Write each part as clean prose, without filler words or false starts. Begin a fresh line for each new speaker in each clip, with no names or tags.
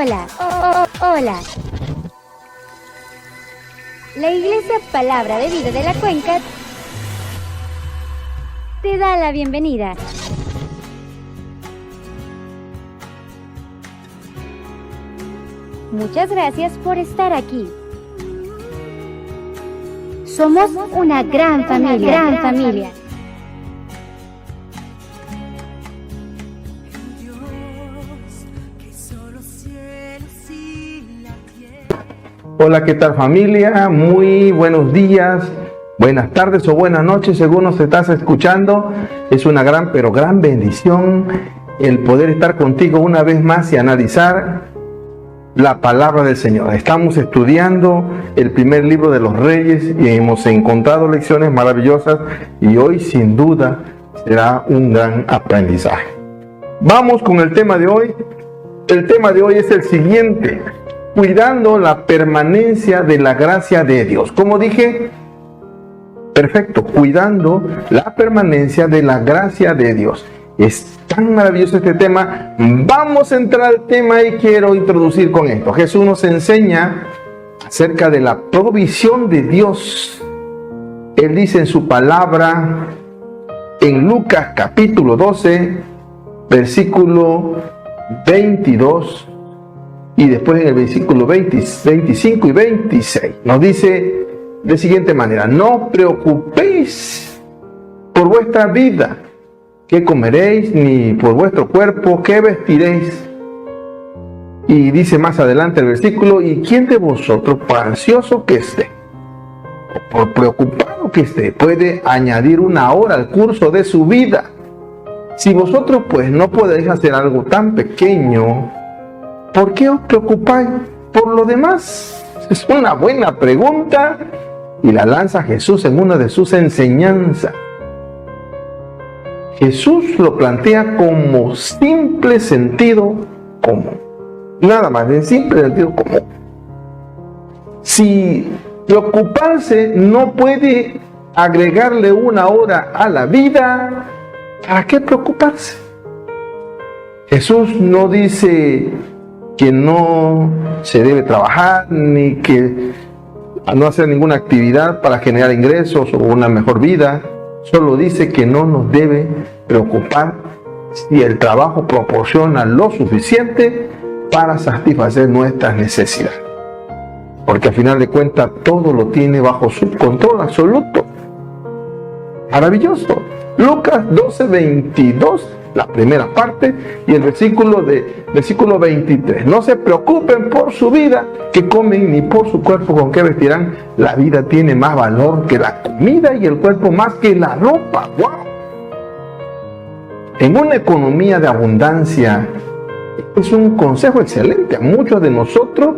Hola, hola. La Iglesia Palabra de Vida de la Cuenca te da la bienvenida. Muchas gracias por estar aquí. Somos una gran familia.
Hola, ¿qué tal familia? Muy buenos días, buenas tardes o buenas noches según nos estás escuchando. Es una gran, pero gran bendición el poder estar contigo una vez más y analizar la palabra del Señor. Estamos estudiando el primer libro de los Reyes y hemos encontrado lecciones maravillosas y hoy sin duda será un gran aprendizaje. Vamos con el tema de hoy. El tema de hoy es el siguiente: cuidando la permanencia de la gracia de Dios. Como dije, perfecto, cuidando la permanencia de la gracia de Dios. Es tan maravilloso este tema. Vamos a entrar al tema y quiero introducir con esto. Jesús nos enseña acerca de la provisión de Dios. Él dice en su palabra, en Lucas capítulo 12, versículo 22, y después en el versículo 25 y 26, nos dice de siguiente manera: no os preocupéis por vuestra vida, qué comeréis, ni por vuestro cuerpo, qué vestiréis. Y dice más adelante el versículo: ¿y quién de vosotros, por ansioso que esté, o por preocupado que esté, puede añadir una hora al curso de su vida? Si vosotros pues no podéis hacer algo tan pequeño, ¿por qué os preocupáis por lo demás? Es una buena pregunta y la lanza Jesús en una de sus enseñanzas. Jesús lo plantea como simple sentido común. Nada más, en simple sentido común. Si preocuparse no puede agregarle una hora a la vida, ¿para qué preocuparse? Jesús no dice que no se debe trabajar, ni que no hacer ninguna actividad para generar ingresos o una mejor vida. Solo dice que no nos debe preocupar si el trabajo proporciona lo suficiente para satisfacer nuestras necesidades. Porque al final de cuentas todo lo tiene bajo su control absoluto. Maravilloso. Lucas 12, 22, la primera parte, y el versículo 23. No se preocupen por su vida, que comen, ni por su cuerpo, con qué vestirán. La vida tiene más valor que la comida y el cuerpo más que la ropa. ¡Wow! En una economía de abundancia, es un consejo excelente. A muchos de nosotros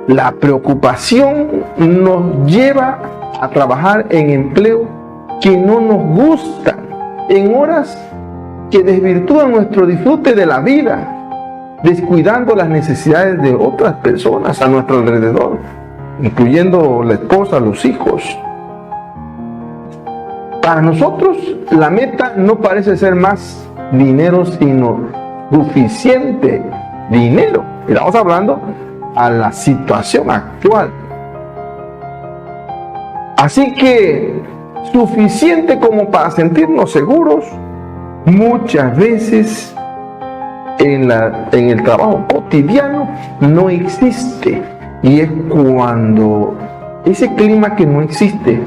la preocupación nos lleva a trabajar en empleo que no nos gustan, en horas que desvirtúan nuestro disfrute de la vida, descuidando las necesidades de otras personas a nuestro alrededor, incluyendo la esposa, los hijos. Para nosotros, la meta no parece ser más dinero, sino suficiente dinero. Y estamos hablando a la situación actual. Así que suficiente como para sentirnos seguros, muchas veces en el trabajo cotidiano no existe. Y es cuando ese clima que no existe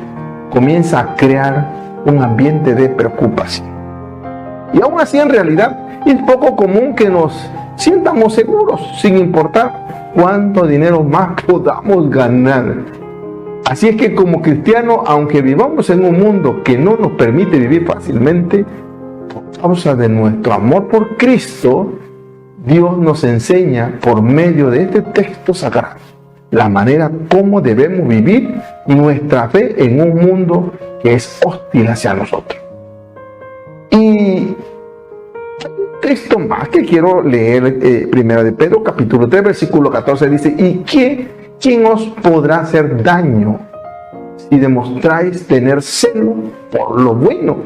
comienza a crear un ambiente de preocupación. Y aún así, en realidad, es poco común que nos sientamos seguros, sin importar cuánto dinero más podamos ganar. Así es que como cristianos, aunque vivamos en un mundo que no nos permite vivir fácilmente, por causa de nuestro amor por Cristo, Dios nos enseña por medio de este texto sagrado la manera como debemos vivir nuestra fe en un mundo que es hostil hacia nosotros. Y hay un texto más que quiero leer, primero de Pedro, capítulo 3, versículo 14, dice: ¿y quién os podrá hacer daño si demostráis tener celo por lo bueno?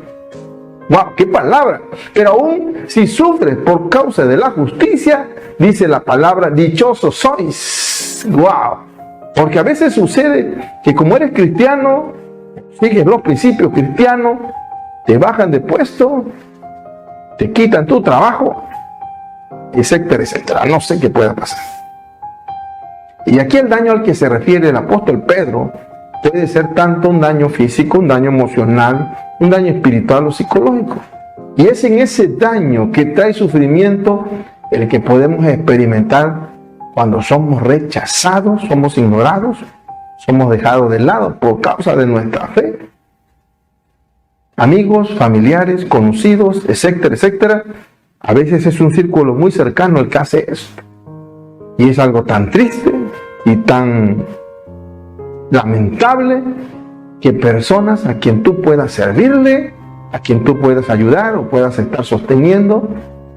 ¡Wow! ¡Qué palabra! Pero aún si sufres por causa de la justicia, dice la palabra, dichosos sois. ¡Wow! Porque a veces sucede que como eres cristiano, sigues los principios cristianos, te bajan de puesto, te quitan tu trabajo, etcétera, etcétera. No sé qué pueda pasar. Y aquí el daño al que se refiere el apóstol Pedro puede ser tanto un daño físico, un daño emocional, un daño espiritual o psicológico. Y es en ese daño que trae sufrimiento el que podemos experimentar cuando somos rechazados, somos ignorados, somos dejados de lado por causa de nuestra fe. Amigos, familiares, conocidos, etcétera, etcétera. A veces es un círculo muy cercano el que hace esto. Y es algo tan triste y tan lamentable que personas a quien tú puedas servirle, a quien tú puedas ayudar o puedas estar sosteniendo,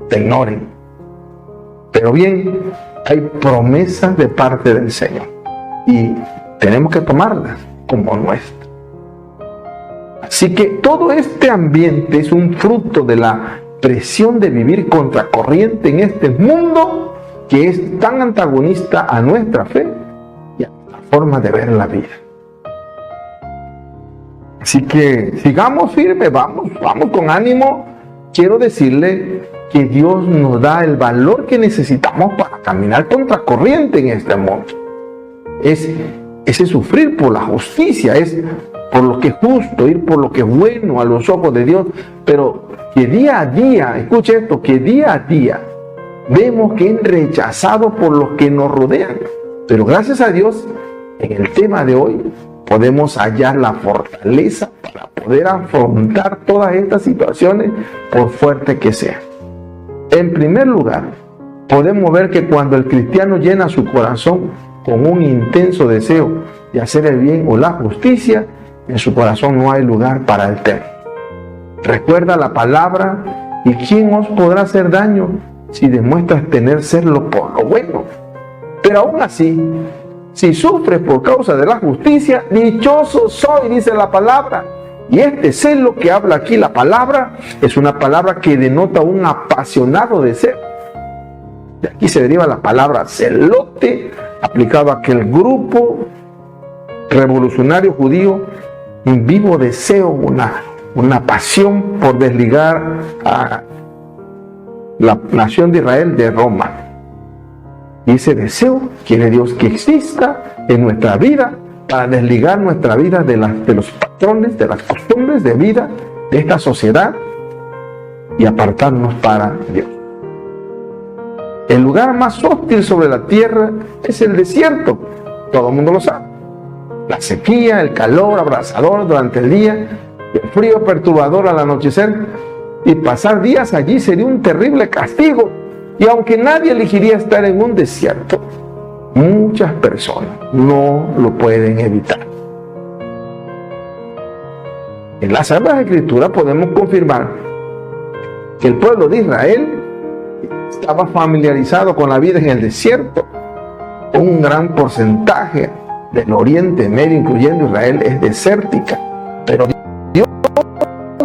te ignoren. Pero bien, hay promesas de parte del Señor y tenemos que tomarlas como nuestras. Así que todo este ambiente es un fruto de la presión de vivir contracorriente en este mundo que es tan antagonista a nuestra fe y a nuestra forma de ver la vida. Así que sigamos firmes, vamos con ánimo. Quiero decirle que Dios nos da el valor que necesitamos para caminar contracorriente en este mundo. Ese sufrir por la justicia, es por lo que es justo, ir por lo que es bueno a los ojos de Dios, pero que día a día, escuche esto, que día a día vemos que es rechazado por los que nos rodean. Pero gracias a Dios, en el tema de hoy, podemos hallar la fortaleza para poder afrontar todas estas situaciones, por fuerte que sean. En primer lugar, podemos ver que cuando el cristiano llena su corazón con un intenso deseo de hacer el bien o la justicia, en su corazón no hay lugar para el temor. Recuerda la palabra: ¿y quién os podrá hacer daño si demuestras tener serlo por lo bueno? Pero aún así, si sufres por causa de la justicia, dichoso soy, dice la palabra. Y este celo que habla aquí la palabra es una palabra que denota un apasionado deseo. De aquí se deriva la palabra celote, aplicado a aquel grupo revolucionario judío, un vivo deseo, una pasión por desligar a la nación de Israel de Roma. Y ese deseo quiere Dios que exista en nuestra vida para desligar nuestra vida de los patrones, de las costumbres de vida de esta sociedad y apartarnos para Dios. El lugar más hostil sobre la tierra es el desierto. Todo el mundo lo sabe. La sequía, el calor abrasador durante el día, el frío perturbador al anochecer, y pasar días allí sería un terrible castigo. Y aunque nadie elegiría estar en un desierto, muchas personas no lo pueden evitar. En las Sagradas Escrituras podemos confirmar que el pueblo de Israel estaba familiarizado con la vida en el desierto. Un gran porcentaje del Oriente Medio, incluyendo Israel, es desértica. Pero Dios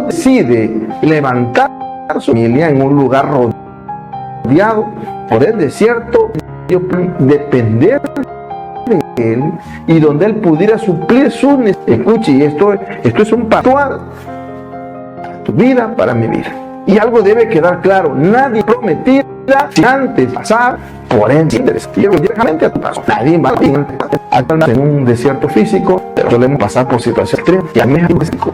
decide levantar su familia en un lugar rodeado por el desierto, depender de Él y donde Él pudiera suplir sus necesidades. Escuche, y esto es un pactual para tu vida, para mi vida. Y algo debe quedar claro: nadie prometida antes de pasar por él directamente a tu paso. Nadie va a en un desierto físico, pero solemos pasar por situaciones extremas y al menos físico.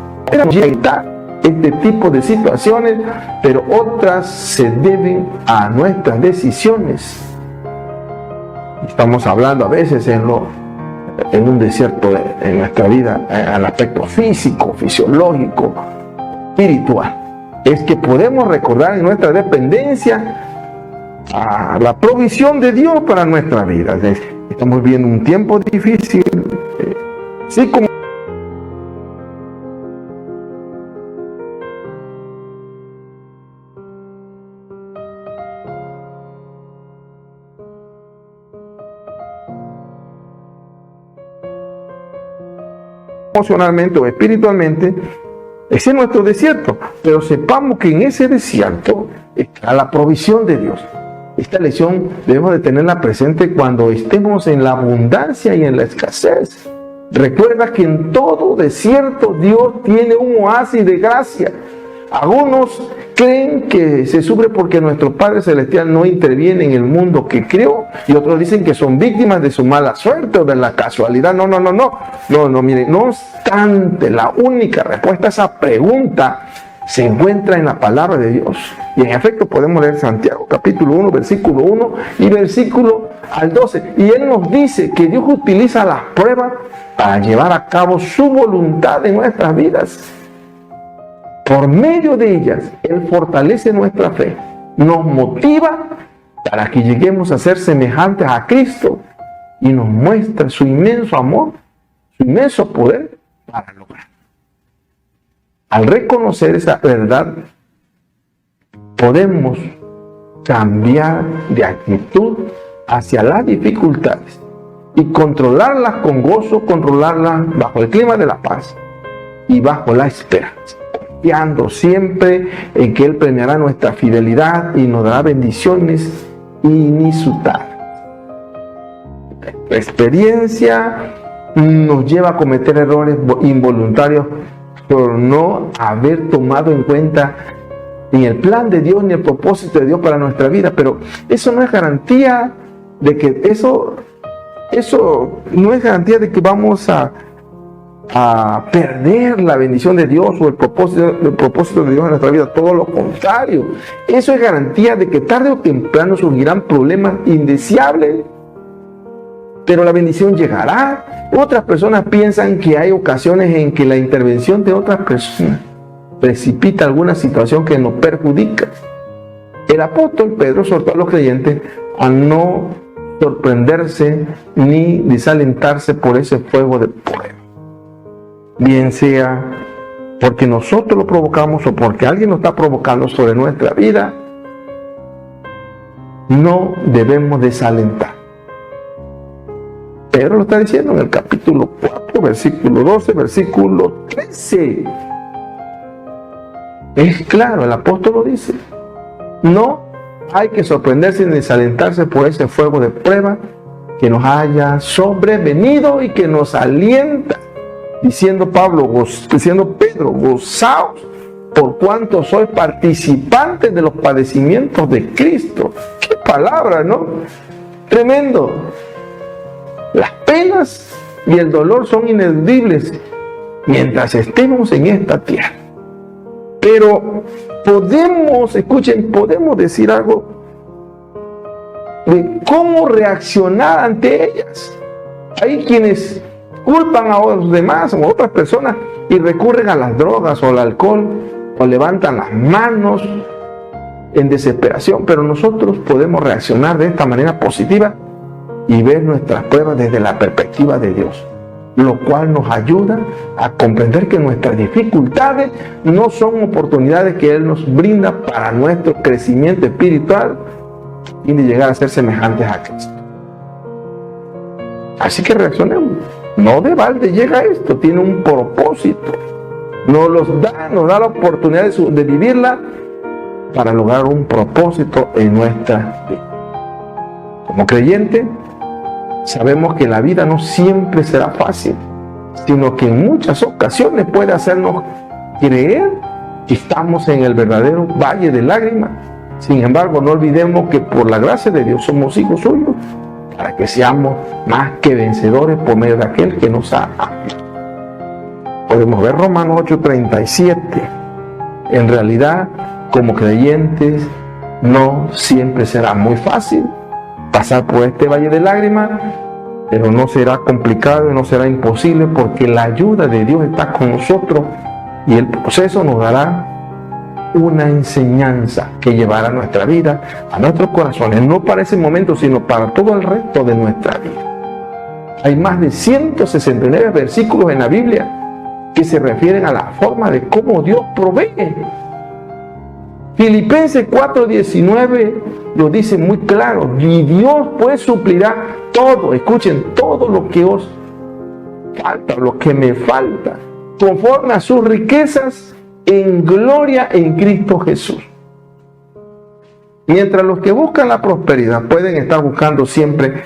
Este tipo de situaciones, pero otras se deben a nuestras decisiones. Estamos hablando a veces en un desierto en nuestra vida, al aspecto físico, fisiológico, espiritual. Es que podemos recordar en nuestra dependencia a la provisión de Dios para nuestra vida. Estamos viviendo un tiempo difícil, sí, como emocionalmente o espiritualmente. Ese es nuestro desierto, pero sepamos que en ese desierto está la provisión de Dios. Esta lección debemos de tenerla presente cuando estemos en la abundancia y en la escasez. Recuerda que en todo desierto Dios tiene un oasis de gracia. Algunos creen que se sufre porque nuestro Padre Celestial no interviene en el mundo que creó, y otros dicen que son víctimas de su mala suerte o de la casualidad. No, miren, no obstante, la única respuesta a esa pregunta se encuentra en la palabra de Dios. Y en efecto podemos leer Santiago capítulo 1, versículo 1 y versículo al 12. Y Él nos dice que Dios utiliza las pruebas para llevar a cabo su voluntad en nuestras vidas. Por medio de ellas, Él fortalece nuestra fe, nos motiva para que lleguemos a ser semejantes a Cristo y nos muestra su inmenso amor, su inmenso poder para lograr. Al reconocer esa verdad, podemos cambiar de actitud hacia las dificultades y controlarlas con gozo, controlarlas bajo el clima de la paz y bajo la esperanza, confiando siempre en que Él premiará nuestra fidelidad y nos dará bendiciones inusitadas. La experiencia nos lleva a cometer errores involuntarios por no haber tomado en cuenta ni el plan de Dios ni el propósito de Dios para nuestra vida, pero eso no es garantía de que eso no es garantía de que vamos a perder la bendición de Dios o el propósito de Dios en nuestra vida. Todo lo contrario, eso es garantía de que tarde o temprano surgirán problemas indeseables, pero la bendición llegará. Otras personas piensan que hay ocasiones en que la intervención de otras personas precipita alguna situación que nos perjudica. El apóstol Pedro exhortó a los creyentes a no sorprenderse ni desalentarse por ese fuego de prueba, bien sea porque nosotros lo provocamos o porque alguien lo está provocando sobre nuestra vida. No debemos desalentar. Pedro lo está diciendo en el capítulo 4, versículo 12, versículo 13. Es claro, el apóstol lo dice. No hay que sorprenderse ni desalentarse por ese fuego de prueba que nos haya sobrevenido y que nos alienta. Diciendo Pedro, gozaos por cuanto sois participantes de los padecimientos de Cristo. ¡Qué palabra!, ¿no? Tremendo. Las penas y el dolor son ineludibles mientras estemos en esta tierra. Pero podemos decir algo de cómo reaccionar ante ellas. Hay quienes culpan a los demás o a otras personas y recurren a las drogas o al alcohol o levantan las manos en desesperación, pero nosotros podemos reaccionar de esta manera positiva y ver nuestras pruebas desde la perspectiva de Dios, lo cual nos ayuda a comprender que nuestras dificultades no son oportunidades que Él nos brinda para nuestro crecimiento espiritual y de llegar a ser semejantes a Cristo. Así que reaccionemos. No de balde llega esto, tiene un propósito. Nos da la oportunidad de vivirla para lograr un propósito en nuestra vida. Como creyente, sabemos que la vida no siempre será fácil, sino que en muchas ocasiones puede hacernos creer que estamos en el verdadero valle de lágrimas. Sin embargo, no olvidemos que por la gracia de Dios somos hijos suyos, para que seamos más que vencedores por medio de aquel que nos ha amado. Podemos ver Romanos 8:37. En realidad, como creyentes, no siempre será muy fácil pasar por este valle de lágrimas, pero no será complicado y no será imposible, porque la ayuda de Dios está con nosotros y el proceso nos dará una enseñanza que llevará a nuestra vida, a nuestros corazones, no para ese momento, sino para todo el resto de nuestra vida. Hay más de 169 versículos en la Biblia que se refieren a la forma de cómo Dios provee. Filipenses 4:19 lo dice muy claro: y Dios pues suplirá todo, escuchen, todo lo que os falta, lo que me falta, conforme a sus riquezas en gloria en Cristo Jesús. Mientras los que buscan la prosperidad pueden estar buscando siempre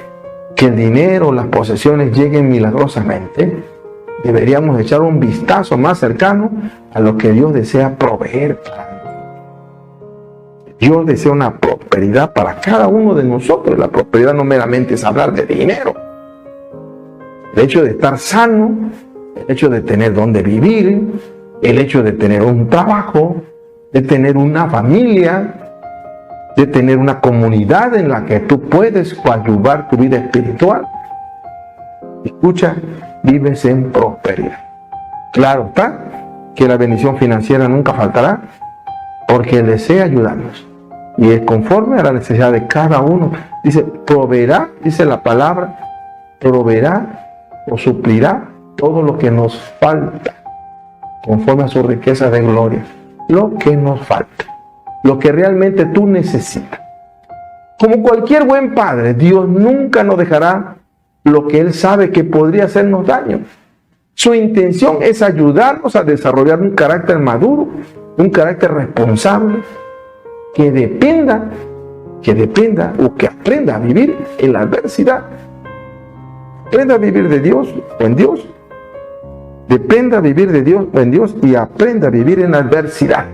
que el dinero o las posesiones lleguen milagrosamente, deberíamos echar un vistazo más cercano a lo que Dios desea proveer para nosotros. Dios desea una prosperidad para cada uno de nosotros. La prosperidad no meramente es hablar de dinero. El hecho de estar sano, el hecho de tener donde vivir, el hecho de tener un trabajo, de tener una familia, de tener una comunidad en la que tú puedes coadyuvar tu vida espiritual. Escucha, vives en prosperidad. Claro está que la bendición financiera nunca faltará, porque Él desea ayudarnos y es conforme a la necesidad de cada uno. Dice, proveerá, dice la palabra, proveerá o suplirá todo lo que nos falta, conforme a su riqueza de gloria. Lo que nos falta, lo que realmente tú necesitas. Como cualquier buen padre, Dios nunca nos dejará lo que Él sabe que podría hacernos daño. Su intención es ayudarnos a desarrollar un carácter maduro, un carácter responsable, que dependa o que aprenda a vivir en la adversidad. Aprenda a vivir de Dios o en Dios. Dependa vivir de Dios o en Dios y aprenda a vivir en la adversidad.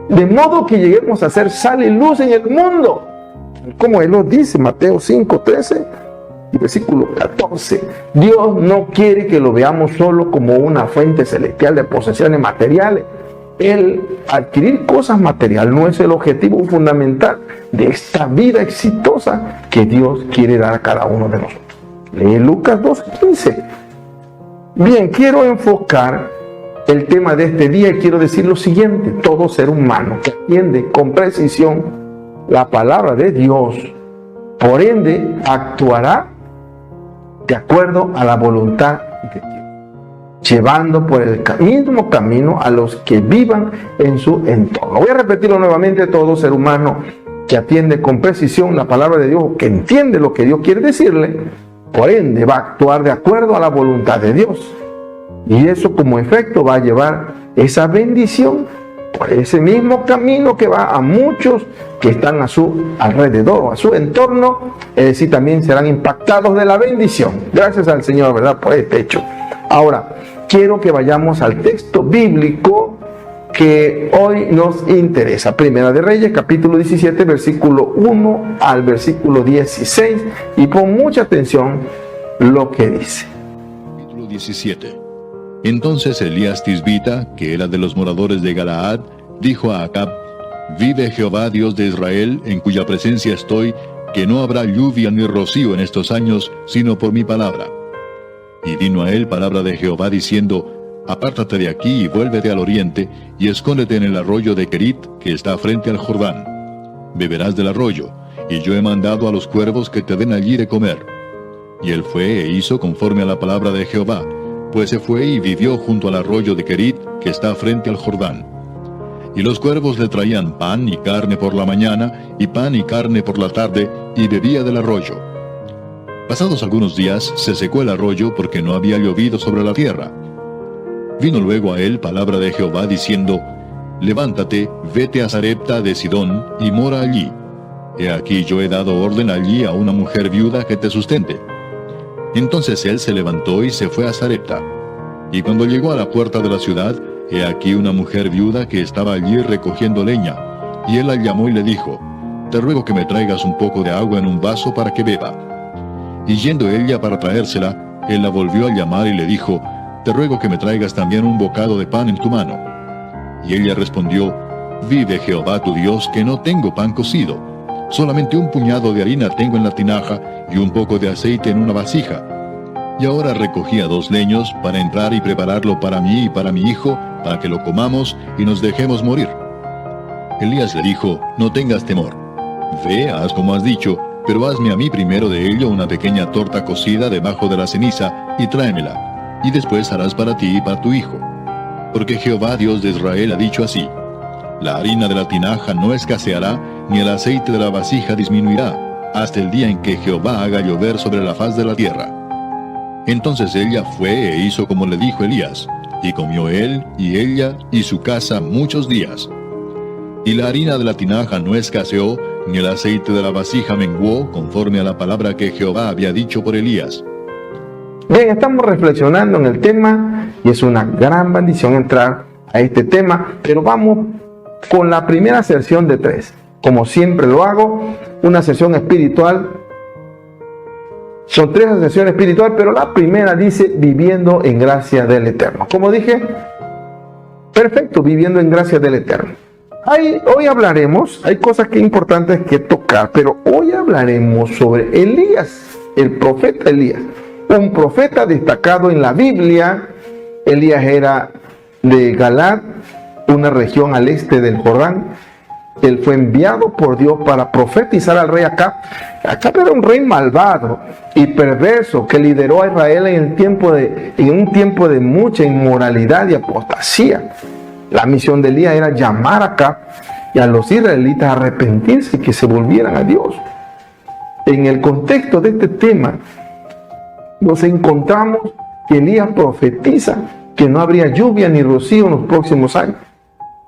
De modo que lleguemos a ser sal y luz en el mundo. Como Él lo dice, Mateo 5:13 y versículo 14. Dios no quiere que lo veamos solo como una fuente celestial de posesiones materiales. El adquirir cosas materiales no es el objetivo fundamental de esta vida exitosa que Dios quiere dar a cada uno de nosotros. Lee Lucas 2:15. Bien, quiero enfocar el tema de este día y quiero decir lo siguiente: todo ser humano que atiende con precisión la palabra de Dios, por ende, actuará de acuerdo a la voluntad de Dios, llevando por el mismo camino a los que vivan en su entorno. Voy a repetirlo nuevamente: todo ser humano que atiende con precisión la palabra de Dios, que entiende lo que Dios quiere decirle, por ende va a actuar de acuerdo a la voluntad de Dios. Y eso como efecto va a llevar esa bendición por ese mismo camino que va a muchos que están a su alrededor o a su entorno, es decir, también serán impactados de la bendición. Gracias al Señor, ¿verdad?, por este hecho. Ahora, quiero que vayamos al texto bíblico que hoy nos interesa. Primera de Reyes, capítulo 17, versículo 1 al versículo 16, y pon mucha atención lo que dice.
Capítulo 17. Entonces Elías Tisbita, que era de los moradores de Galaad, dijo a Acab: Vive Jehová Dios de Israel, en cuya presencia estoy, que no habrá lluvia ni rocío en estos años, sino por mi palabra. Y vino a él palabra de Jehová diciendo: Apártate de aquí y vuélvete al oriente, y escóndete en el arroyo de Kerit, que está frente al Jordán. Beberás del arroyo, y yo he mandado a los cuervos que te den allí de comer. Y él fue e hizo conforme a la palabra de Jehová, pues se fue y vivió junto al arroyo de Kerit, que está frente al Jordán. Y los cuervos le traían pan y carne por la mañana, y pan y carne por la tarde, y bebía del arroyo. Pasados algunos días se secó el arroyo porque no había llovido sobre la tierra. Vino luego a él palabra de Jehová diciendo: Levántate, vete a Sarepta de Sidón, y mora allí. He aquí yo he dado orden allí a una mujer viuda que te sustente. Entonces él se levantó y se fue a Sarepta. Y cuando llegó a la puerta de la ciudad, he aquí una mujer viuda que estaba allí recogiendo leña. Y él la llamó y le dijo: Te ruego que me traigas un poco de agua en un vaso para que beba. Y yendo ella para traérsela, él la volvió a llamar y le dijo: Te ruego que me traigas también un bocado de pan en tu mano. Y ella respondió: Vive Jehová tu Dios, que no tengo pan cocido. Solamente un puñado de harina tengo en la tinaja, y un poco de aceite en una vasija. Y ahora recogía 2 leños para entrar y prepararlo para mí y para mi hijo, para que lo comamos y nos dejemos morir. Elías le dijo: No tengas temor. Ve, haz como has dicho, pero hazme a mí primero de ello una pequeña torta cocida debajo de la ceniza, y tráemela, y después harás para ti y para tu hijo. Porque Jehová Dios de Israel ha dicho así: La harina de la tinaja no escaseará, ni el aceite de la vasija disminuirá, hasta el día en que Jehová haga llover sobre la faz de la tierra. Entonces ella fue e hizo como le dijo Elías, y comió él, y ella, y su casa muchos días. Y la harina de la tinaja no escaseó, ni el aceite de la vasija menguó, conforme a la palabra que Jehová había dicho por Elías.
Bien, estamos reflexionando en el tema, y es una gran bendición entrar a este tema, pero vamos con la primera sesión de 3. Como siempre lo hago, una sesión espiritual. Son 3 sesiones espirituales, pero la primera dice: viviendo en gracia del Eterno. Como dije, perfecto, viviendo en gracia del Eterno. Hoy hablaremos, hay cosas que importantes que tocar, pero hoy hablaremos sobre Elías, el profeta Elías, un profeta destacado en la Biblia. Elías era de Galaad, una región al este del Jordán. Él fue enviado por Dios para profetizar al rey Acab. Acab era un rey malvado y perverso que lideró a Israel en un tiempo de mucha inmoralidad y apostasía. La misión de Elías era llamar a Acab y a los israelitas a arrepentirse y que se volvieran a Dios. En el contexto de este tema, nos encontramos que Elías profetiza que no habría lluvia ni rocío en los próximos años.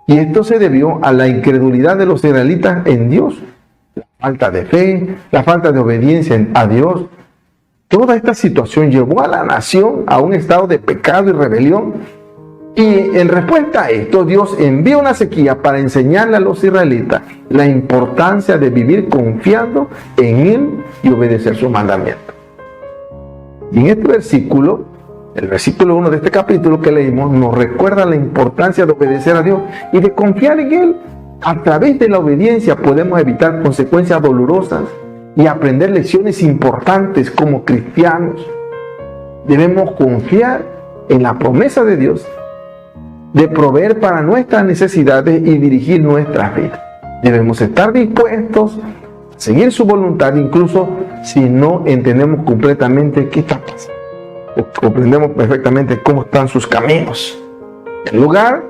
Y esto se debió a la incredulidad de los israelitas en Dios, la falta de fe, la falta de obediencia a Dios. Toda esta situación llevó a la nación a un estado de pecado y rebelión. Y en respuesta a esto, Dios envió una sequía para enseñarle a los israelitas la importancia de vivir confiando en Él y obedecer sus mandamientos. Y en este versículo, el versículo 1 de este capítulo que leímos, nos recuerda la importancia de obedecer a Dios y de confiar en Él. A través de la obediencia podemos evitar consecuencias dolorosas y aprender lecciones importantes como cristianos. Debemos confiar en la promesa de Dios de proveer para nuestras necesidades y dirigir nuestras vidas. Debemos estar dispuestos a seguir su voluntad, incluso si no entendemos completamente qué está pasando. Comprendemos perfectamente cómo están sus caminos. En lugar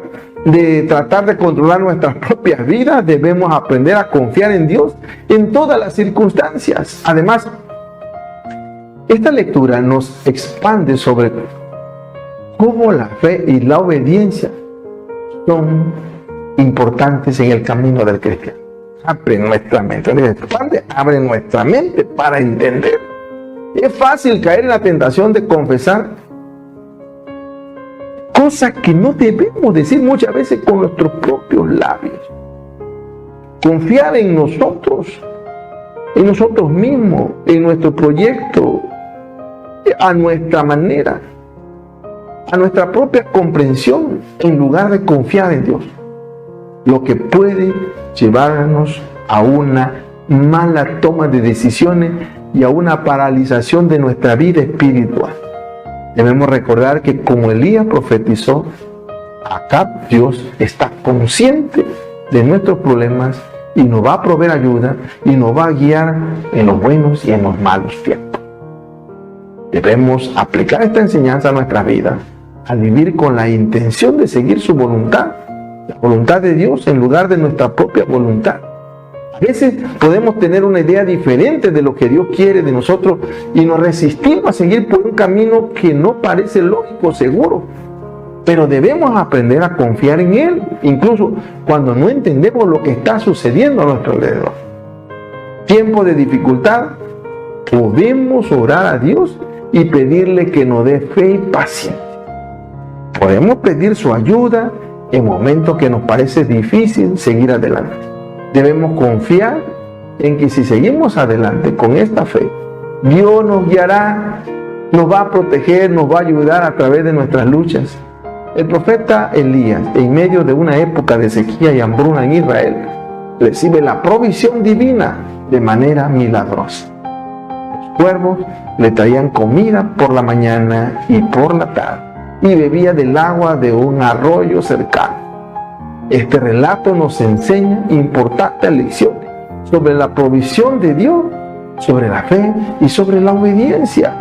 de tratar de controlar nuestras propias vidas, debemos aprender a confiar en Dios en todas las circunstancias. Además, esta lectura nos expande sobre cómo la fe y la obediencia son importantes en el camino del cristiano. Abre nuestra mente, abre nuestra mente para entender. Es fácil caer en la tentación de confesar cosas que no debemos decir muchas veces con nuestros propios labios. Confiar en nosotros mismos, en nuestro proyecto, a nuestra manera, a nuestra propia comprensión, en lugar de confiar en Dios. Lo que puede llevarnos a una mala toma de decisiones y a una paralización de nuestra vida espiritual. Debemos recordar que como Elías profetizó, acá Dios está consciente de nuestros problemas y nos va a proveer ayuda y nos va a guiar en los buenos y en los malos tiempos. Debemos aplicar esta enseñanza a nuestra vida, al vivir con la intención de seguir su voluntad, la voluntad de Dios en lugar de nuestra propia voluntad. A veces podemos tener una idea diferente de lo que Dios quiere de nosotros y nos resistimos a seguir por un camino que no parece lógico o seguro. Pero debemos aprender a confiar en Él, incluso cuando no entendemos lo que está sucediendo a nuestro alrededor. Tiempo de dificultad, podemos orar a Dios y pedirle que nos dé fe y paciencia. Podemos pedir su ayuda en momentos que nos parece difícil seguir adelante. Debemos confiar en que si seguimos adelante con esta fe, Dios nos guiará, nos va a proteger, nos va a ayudar a través de nuestras luchas. El profeta Elías, en medio de una época de sequía y hambruna en Israel, recibe la provisión divina de manera milagrosa. Los cuervos le traían comida por la mañana y por la tarde, y bebía del agua de un arroyo cercano. Este relato nos enseña importantes lecciones sobre la provisión de Dios, sobre la fe y sobre la obediencia.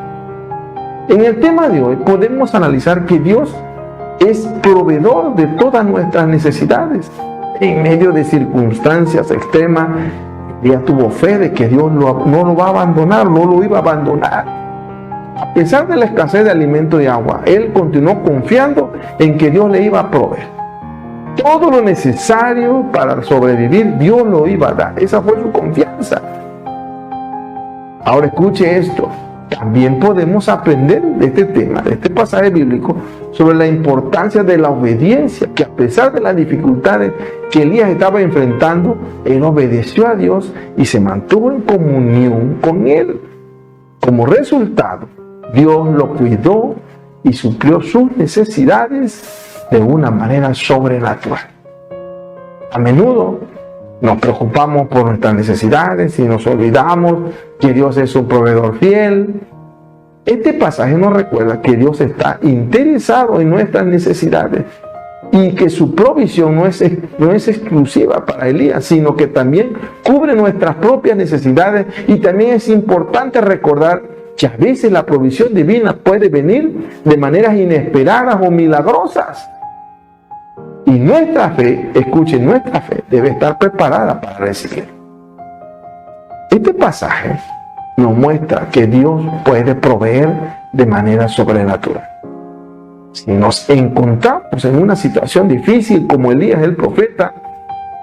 En el tema de hoy podemos analizar que Dios es proveedor de todas nuestras necesidades. En medio de circunstancias extremas, Elías tuvo fe de que Dios no lo va a abandonar, no lo iba a abandonar. A pesar de la escasez de alimento y agua, él continuó confiando en que Dios le iba a proveer. Todo lo necesario para sobrevivir, Dios lo iba a dar. Esa fue su confianza. Ahora escuche esto. También podemos aprender de este tema, de este pasaje bíblico, sobre la importancia de la obediencia, que a pesar de las dificultades que Elías estaba enfrentando, él obedeció a Dios y se mantuvo en comunión con Él. Como resultado, Dios lo cuidó y suplió sus necesidades de una manera sobrenatural. A menudo nos preocupamos por nuestras necesidades y nos olvidamos que Dios es un proveedor fiel. Este pasaje nos recuerda que Dios está interesado en nuestras necesidades y que su provisión no es exclusiva para Elías, sino que también cubre nuestras propias necesidades. Y también es importante recordar que a veces la provisión divina puede venir de maneras inesperadas o milagrosas. Y nuestra fe, escuchen, nuestra fe debe estar preparada para recibir. Este pasaje nos muestra que Dios puede proveer de manera sobrenatural. Si nos encontramos en una situación difícil como Elías el profeta,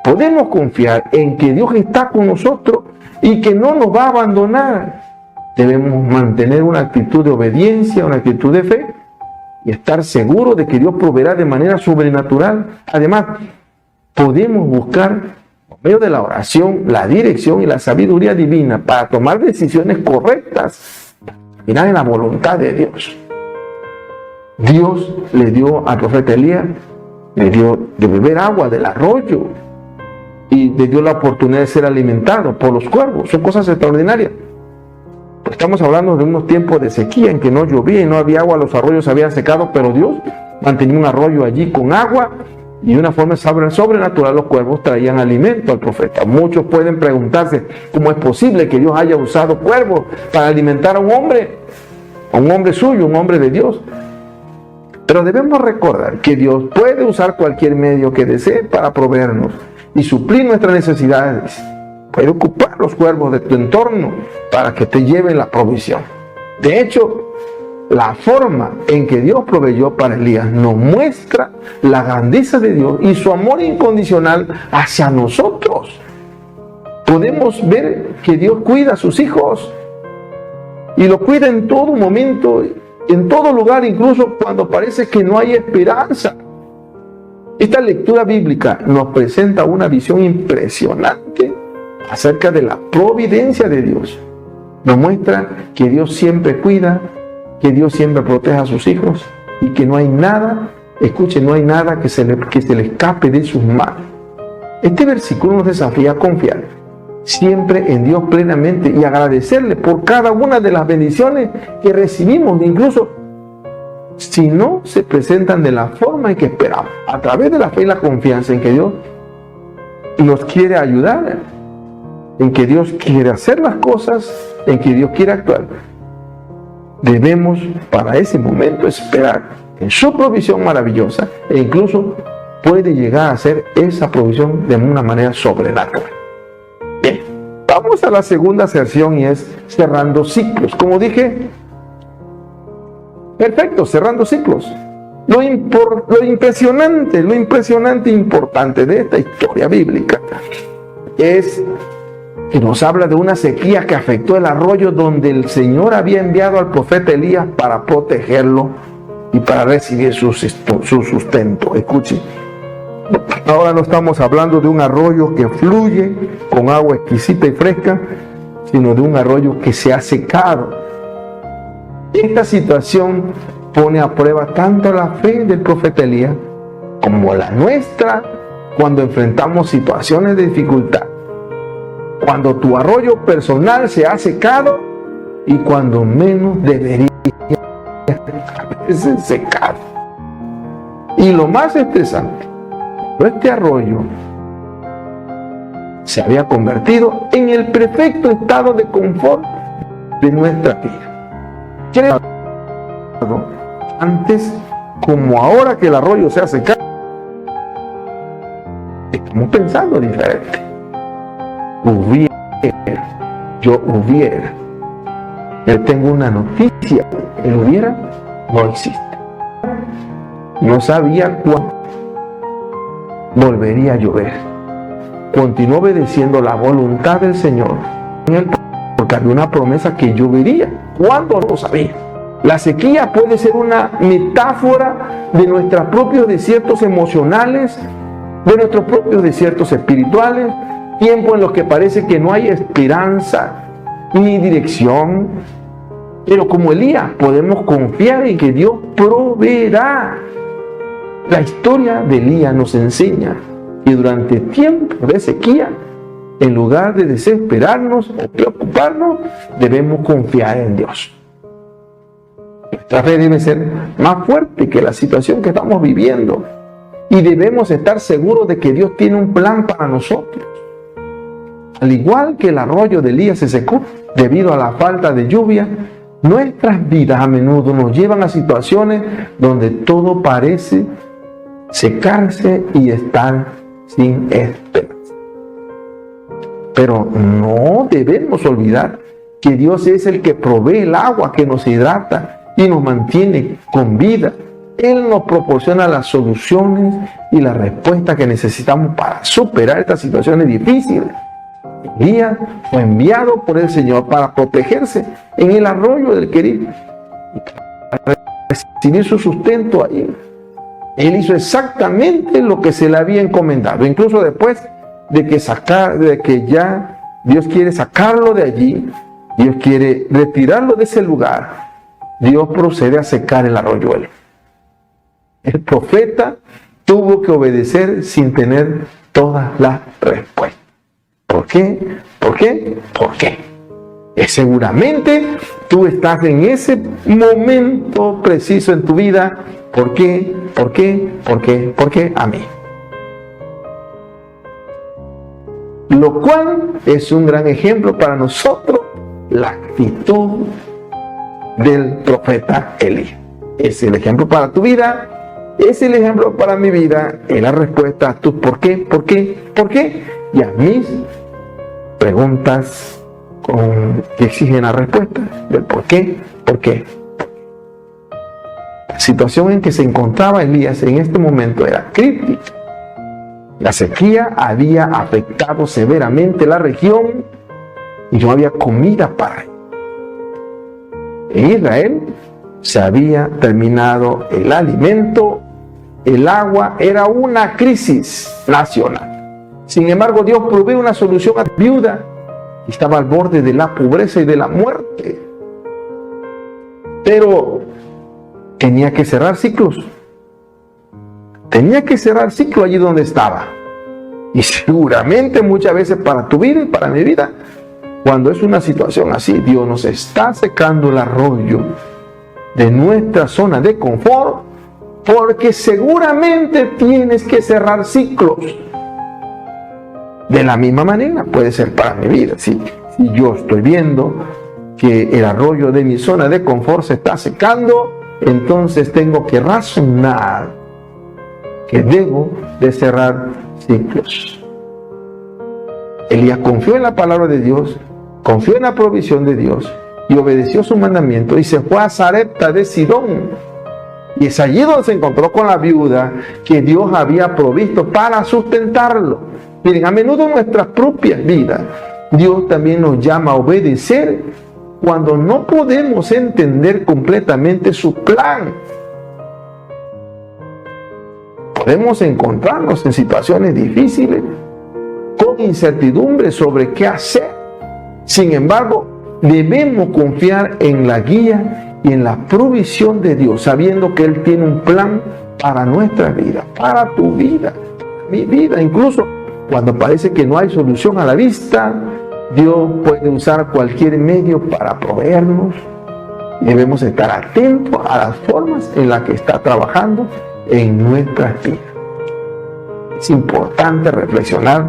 podemos confiar en que Dios está con nosotros y que no nos va a abandonar. Debemos mantener una actitud de obediencia, una actitud de fe y estar seguros de que Dios proveerá de manera sobrenatural. Además, podemos buscar, por medio de la oración, la dirección y la sabiduría divina para tomar decisiones correctas, mirar en la voluntad de Dios. Dios le dio al profeta Elías, le dio de beber agua del arroyo y le dio la oportunidad de ser alimentado por los cuervos. Son cosas extraordinarias. Estamos hablando de unos tiempos de sequía en que no llovía y no había agua, los arroyos se habían secado, pero Dios mantenía un arroyo allí con agua y de una forma sobrenatural los cuervos traían alimento al profeta. Muchos pueden preguntarse cómo es posible que Dios haya usado cuervos para alimentar a un hombre suyo, un hombre de Dios. Pero debemos recordar que Dios puede usar cualquier medio que desee para proveernos y suplir nuestras necesidades. Puede ocupar los cuervos de tu entorno para que te lleven la provisión. De hecho, la forma en que Dios proveyó para Elías nos muestra la grandeza de Dios y su amor incondicional hacia nosotros. Podemos ver que Dios cuida a sus hijos y lo cuida en todo momento, en todo lugar, incluso cuando parece que no hay esperanza. Esta lectura bíblica nos presenta una visión impresionante acerca de la providencia de Dios. Nos muestra que Dios siempre cuida, que Dios siempre protege a sus hijos y que no hay nada, escuchen, no hay nada que se le escape de sus manos. Este versículo nos desafía a confiar siempre en Dios plenamente y agradecerle por cada una de las bendiciones que recibimos, incluso si no se presentan de la forma en que esperamos. A través de la fe y la confianza en que Dios nos quiere ayudar, en que Dios quiere hacer las cosas, en que Dios quiere actuar, debemos para ese momento esperar en su provisión maravillosa e incluso puede llegar a ser esa provisión de una manera sobrenatural. Bien, vamos a la segunda sección y es cerrando ciclos. Como dije, perfecto, cerrando ciclos. Lo impresionante e importante de esta historia bíblica es que nos habla de una sequía que afectó el arroyo donde el Señor había enviado al profeta Elías para protegerlo y para recibir su sustento. Escuchen, ahora no estamos hablando de un arroyo que fluye con agua exquisita y fresca, sino de un arroyo que se ha secado. Esta situación pone a prueba tanto la fe del profeta Elías como la nuestra cuando enfrentamos situaciones de dificultad. Cuando tu arroyo personal se ha secado y cuando menos debería a veces secar. Y lo más estresante, este arroyo se había convertido en el perfecto estado de confort de nuestra vida. Antes como ahora que el arroyo se ha secado, estamos pensando diferente. Yo hubiera. Tengo una noticia. El hubiera no existe. No sabía cuándo volvería a llover. Continuó obedeciendo la voluntad del Señor, porque había una promesa que llovería. ¿Cuándo? No lo sabía. La sequía puede ser una metáfora de nuestros propios desiertos emocionales, de nuestros propios desiertos espirituales, tiempos en los que parece que no hay esperanza ni dirección. Pero como Elías podemos confiar en que Dios proveerá. La historia de Elías nos enseña que durante tiempos de sequía, en lugar de desesperarnos o preocuparnos, debemos confiar en Dios. Nuestra fe debe ser más fuerte que la situación que estamos viviendo y debemos estar seguros de que Dios tiene un plan para nosotros. Al igual que el arroyo de Elías se secó debido a la falta de lluvia, nuestras vidas a menudo nos llevan a situaciones donde todo parece secarse y estar sin esperanza. Pero no debemos olvidar que Dios es el que provee el agua que nos hidrata y nos mantiene con vida. Él nos proporciona las soluciones y las respuestas que necesitamos para superar estas situaciones difíciles. Elías fue enviado por el Señor para protegerse en el arroyo del Querib y para recibir su sustento ahí. Él hizo exactamente lo que se le había encomendado, incluso después de que ya Dios quiere sacarlo de allí, Dios quiere retirarlo de ese lugar. Dios procede a secar el arroyo. El profeta tuvo que obedecer sin tener todas las respuestas. ¿Por qué? ¿Por qué? ¿Por qué? Seguramente tú estás en ese momento preciso en tu vida. ¿Por qué? ¿Por qué? ¿Por qué? ¿Por qué a mí? Lo cual es un gran ejemplo para nosotros, la actitud del profeta Elías. Es el ejemplo para tu vida, es el ejemplo para mi vida, es la respuesta a tus ¿por qué? ¿Por qué? ¿Por qué? Y a mis preguntas que exigen la respuesta del ¿por qué? ¿Por qué? La situación en que se encontraba Elías en este momento era crítica. La sequía había afectado severamente la región y no había comida para él. En Israel se había terminado el alimento, el agua, era una crisis nacional. Sin embargo, Dios provee una solución a la viuda que estaba al borde de la pobreza y de la muerte. Pero tenía que cerrar ciclos. Tenía que cerrar ciclo allí donde estaba. Y seguramente muchas veces para tu vida y para mi vida, cuando es una situación así, Dios nos está secando el arroyo de nuestra zona de confort, porque seguramente tienes que cerrar ciclos. De la misma manera puede ser para mi vida. Si yo estoy viendo que el arroyo de mi zona de confort se está secando, entonces tengo que razonar que debo de cerrar ciclos. Elías confió en la palabra de Dios, confió en la provisión de Dios y obedeció su mandamiento y se fue a Sarepta de Sidón. Y es allí donde se encontró con la viuda que Dios había provisto para sustentarlo. Miren, a menudo en nuestras propias vidas, Dios también nos llama a obedecer cuando no podemos entender completamente su plan. Podemos encontrarnos en situaciones difíciles, con incertidumbre sobre qué hacer. Sin embargo, debemos confiar en la guía y en la provisión de Dios, sabiendo que Él tiene un plan para nuestra vida, para tu vida, para mi vida. Incluso cuando parece que no hay solución a la vista, Dios puede usar cualquier medio para proveernos. Debemos estar atentos a las formas en las que está trabajando en nuestras vidas. Es importante reflexionar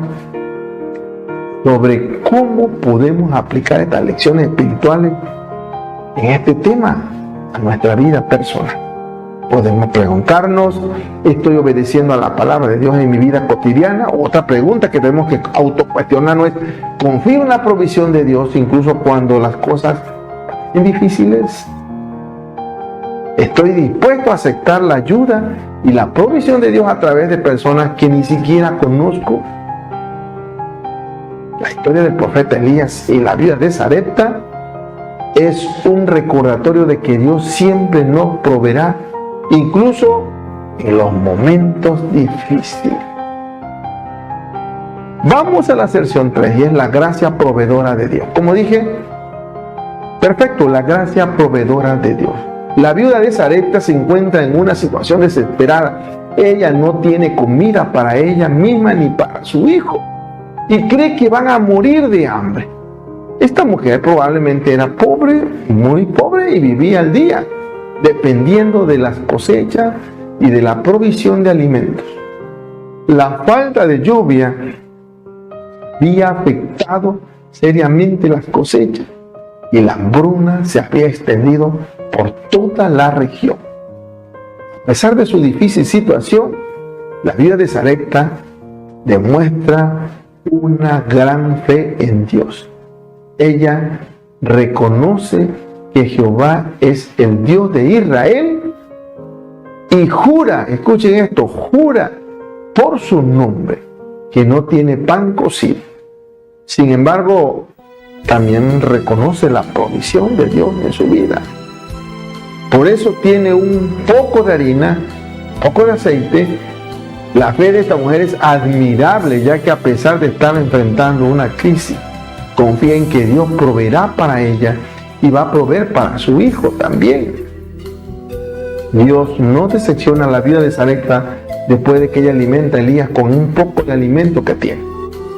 sobre cómo podemos aplicar estas lecciones espirituales en este tema a nuestra vida personal. Podemos preguntarnos, ¿estoy obedeciendo a la palabra de Dios en mi vida cotidiana? Otra pregunta que tenemos que autocuestionarnos es, ¿confío en la provisión de Dios incluso cuando las cosas son difíciles? ¿Estoy dispuesto a aceptar la ayuda y la provisión de Dios a través de personas que ni siquiera conozco? La historia del profeta Elías y la vida de Sarepta es un recordatorio de que Dios siempre nos proveerá, incluso en los momentos difíciles. Vamos a la sección 3 y es la gracia proveedora de Dios. Como dije, perfecto, la gracia proveedora de Dios. La viuda de Sarepta se encuentra en una situación desesperada. ella no tiene comida para ella misma ni para su hijo y cree que van a morir de hambre. Esta mujer probablemente era pobre, muy pobre, y vivía al día, dependiendo de las cosechas y de la provisión de alimentos. La falta de lluvia había afectado seriamente las cosechas y la hambruna se había extendido por toda la región. A pesar de su difícil situación, la viuda de Sarepta demuestra una gran fe en Dios. Ella reconoce que Jehová es el Dios de Israel y jura, escuchen esto, jura por su nombre que no tiene pan cocido. Sin embargo, también reconoce la provisión de Dios en su vida. Por eso tiene un poco de harina, poco de aceite. La fe de esta mujer es admirable, ya que a pesar de estar enfrentando una crisis, confía en que Dios proveerá para ella y va a proveer para su hijo también. Dios no decepciona la vida de Sarepta después de que ella alimenta a Elías con un poco de alimento que tiene.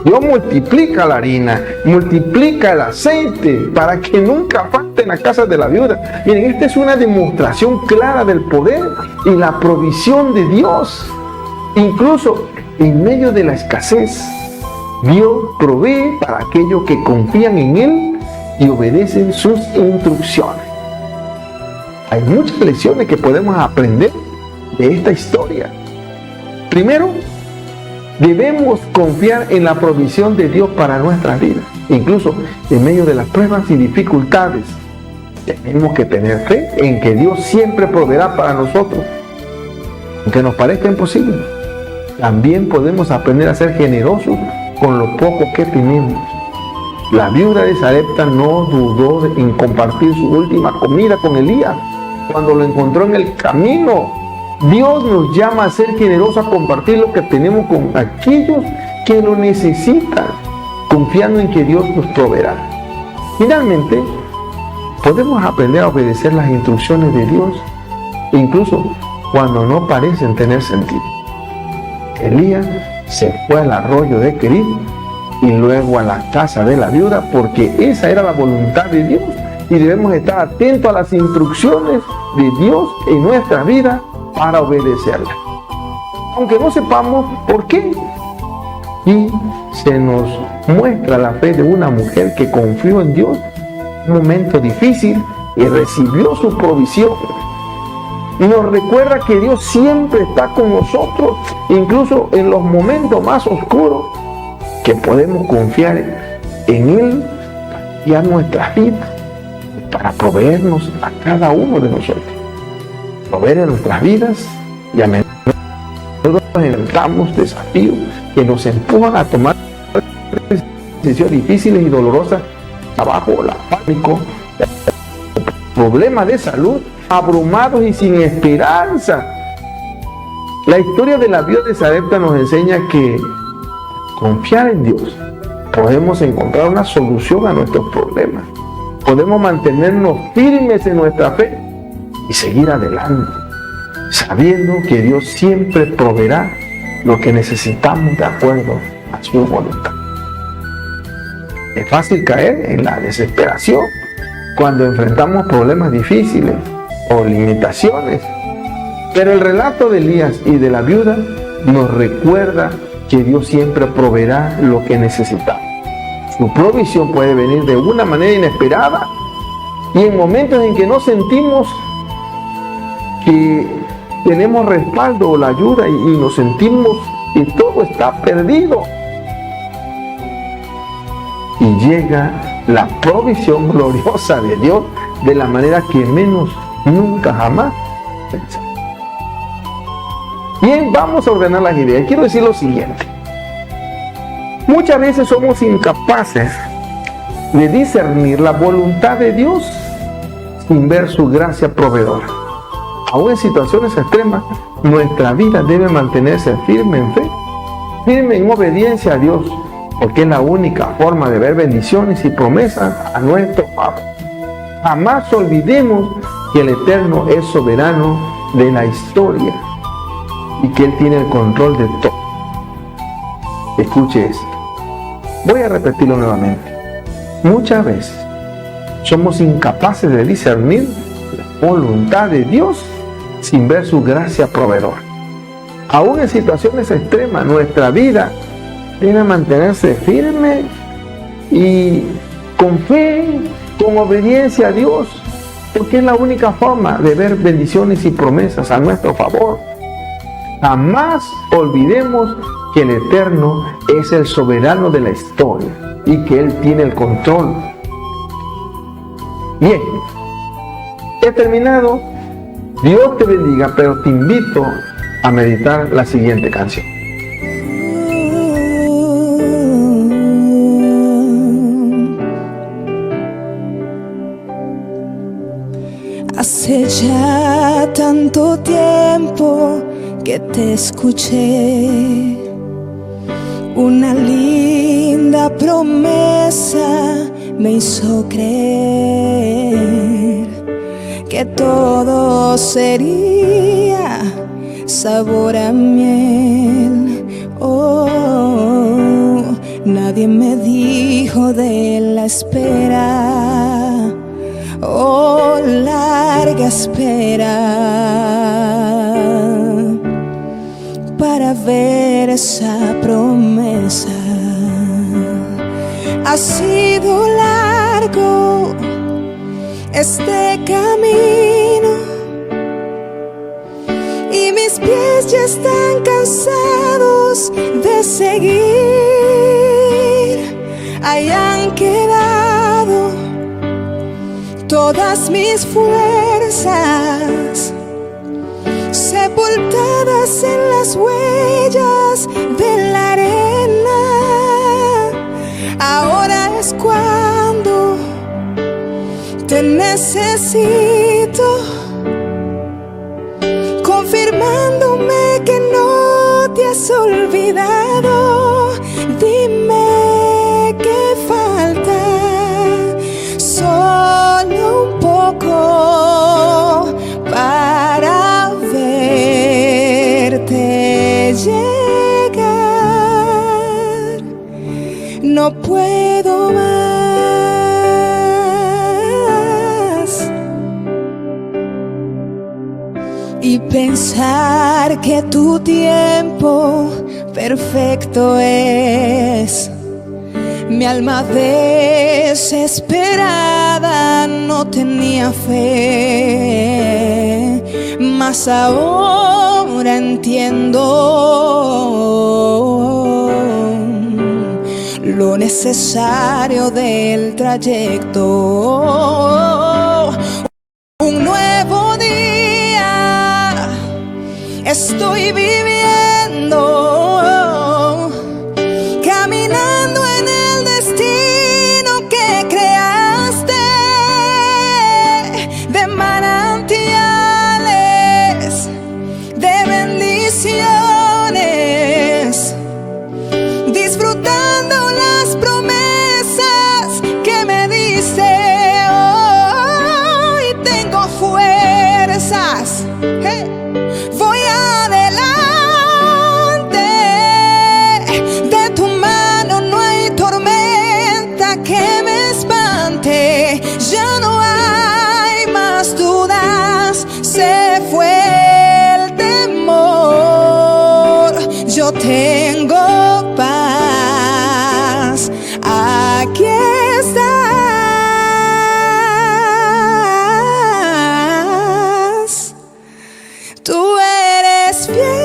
Dios multiplica la harina, multiplica el aceite para que nunca falte en la casa de la viuda. Miren, esta es una demostración clara del poder y la provisión de Dios. Incluso en medio de la escasez, Dios provee para aquellos que confían en Él y obedecen sus instrucciones. Hay muchas lecciones que podemos aprender de esta historia. Primero, debemos confiar en la provisión de Dios para nuestras vidas. Incluso en medio de las pruebas y dificultades, tenemos que tener fe en que Dios siempre proveerá para nosotros, aunque nos parezca imposible. También podemos aprender a ser generosos con lo poco que tenemos. La viuda de Sarepta no dudó en compartir su última comida con Elías cuando lo encontró en el camino. Dios nos llama a ser generosos, a compartir lo que tenemos con aquellos que lo necesitan, confiando en que Dios nos proveerá. Finalmente, podemos aprender a obedecer las instrucciones de Dios, incluso cuando no parecen tener sentido. Elías se fue al arroyo de Querit y luego a la casa de la viuda, porque esa era la voluntad de Dios, y debemos estar atentos a las instrucciones de Dios en nuestra vida para obedecerla, aunque no sepamos por qué. Y se nos muestra la fe de una mujer que confió en Dios en un momento difícil y recibió su provisión. Y nos recuerda que Dios siempre está con nosotros, incluso en los momentos más oscuros, que podemos confiar en Él y a nuestras vidas para proveernos a cada uno de nosotros. Proveer en nuestras vidas, y a menudo enfrentamos desafíos que nos empujan a tomar decisiones difíciles y dolorosas, trabajo, pánico, problemas de salud, abrumados y sin esperanza. La historia de la viuda de Sarepta nos enseña que confiar en Dios podemos encontrar una solución a nuestros problemas. Podemos mantenernos firmes en nuestra fe y seguir adelante, sabiendo que Dios siempre proveerá lo que necesitamos de acuerdo a su voluntad. Es fácil caer en la desesperación cuando enfrentamos problemas difíciles o limitaciones, pero el relato de Elías y de la viuda nos recuerda que Dios siempre proveerá lo que necesitamos. Su provisión puede venir de una manera inesperada y en momentos en que no sentimos que tenemos respaldo o la ayuda y nos sentimos que todo está perdido. Y llega la provisión gloriosa de Dios de la manera que menos, nunca, jamás pensamos. Bien, vamos a ordenar las ideas. Quiero decir lo siguiente. Muchas veces somos incapaces de discernir la voluntad de Dios sin ver su gracia proveedora. Aún en situaciones extremas, nuestra vida debe mantenerse firme en fe, firme en obediencia a Dios, porque es la única forma de ver bendiciones y promesas a nuestro favor. Jamás olvidemos que el Eterno es soberano de la historia y que Él tiene el control de todo. Escuche esto. Voy a repetirlo nuevamente. Muchas veces somos incapaces de discernir la voluntad de Dios sin ver su gracia proveedora. Aún en situaciones extremas, nuestra vida tiene que mantenerse firme y con fe, con obediencia a Dios, porque es la única forma de ver bendiciones y promesas a nuestro favor. Jamás olvidemos que el Eterno es el soberano de la historia y que Él tiene el control. Bien, he terminado. Dios te bendiga, pero te invito a meditar la siguiente canción.
Hace ya tanto tiempo que te escuché, una linda promesa me hizo creer que todo sería sabor a miel. Oh, nadie me dijo de la espera, oh, larga espera, para ver esa promesa. Ha sido largo este camino y mis pies ya están cansados de seguir. Hayan quedado todas mis fuerzas sepultadas en las huellas de la arena. Ahora es cuando te necesito, confirmándome que no te has olvidado. Dime qué falta, solo un poco para verte llegar. No puedo más. Y pensar que tu tiempo perfecto es. Mi alma desesperada no tenía fe, mas ahora entiendo lo necesario del trayecto. Un nuevo día estoy viviendo, caminando en el destino que creaste, de manantiales de bendiciones, disfrutando las promesas que me diste. Hoy tengo fuerzas. Hey. Voy adelante, de tu mano no hay tormenta que me espante. Ya no hay más dudas, se fue el temor. Yo tengo paz, aquí estás. Tú eres fiel.